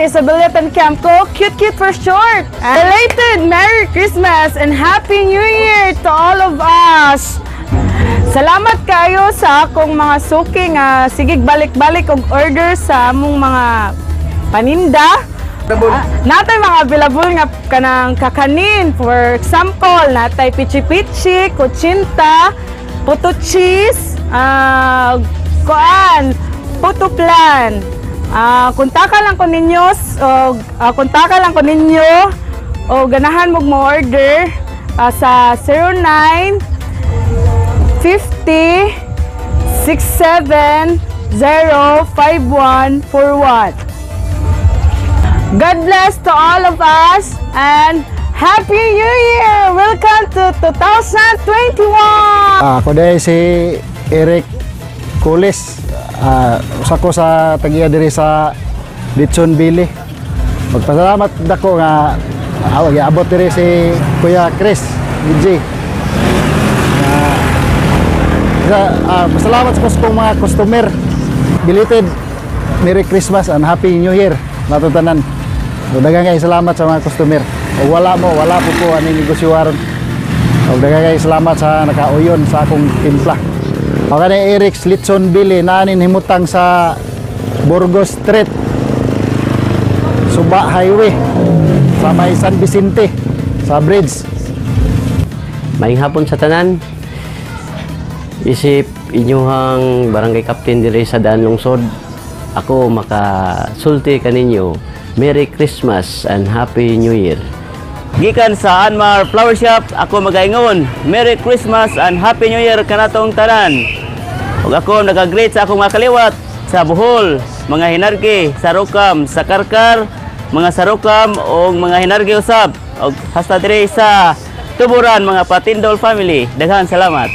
Isabelita Camco, cute for short. Belated Merry Christmas and Happy New Year to all of us. Salamat kayo sa akong mga suking sigig balik-balik og order sa among mga paninda. Natay mga available nga kanang kakanin. For example, natay pichi-pichi, kutsinta, puto cheese, puto-plan. Kontakan lang ko ninyo o ganahan mo order sa 09 50 67 05141. God bless to all of us and Happy New Year! Welcome to 2021! Ako dahil si Eric Kulis. Usa ko sa tagiya diri sa Litson Bili. Magpasalamat dako nga abot diri si Kuya Chris DJ. Pasalamat sa mga customer. Belated Merry Christmas and Happy New Year natutanan. Daghang kay salamat sa mga customer. O wala po ani negosyo aron. O daghang kay salamat sa nakauyon sa akong timpla. O kani Eric Litson Bili naanin himutang sa Burgos Street, Suba Highway, sa may San Vicente, sa bridge. Maayong hapon sa tanan. Isip inyuhang barangay captain diri sa Daan Lungsod. Ako makasulti kaninyo. Merry Christmas and Happy New Year. Gikan sa Anmar Flower Shop, ako magaingon. Merry Christmas and Happy New Year kanatong tanan. Ug ako nag-greet sa akong mga kaliwat sa Bohol, mga hinargi, sarukam, sa Karkar, mga sarukam o mga hinargi usab. Ug hasta diri sa Tuburan, mga Patindol family. Daghang salamat.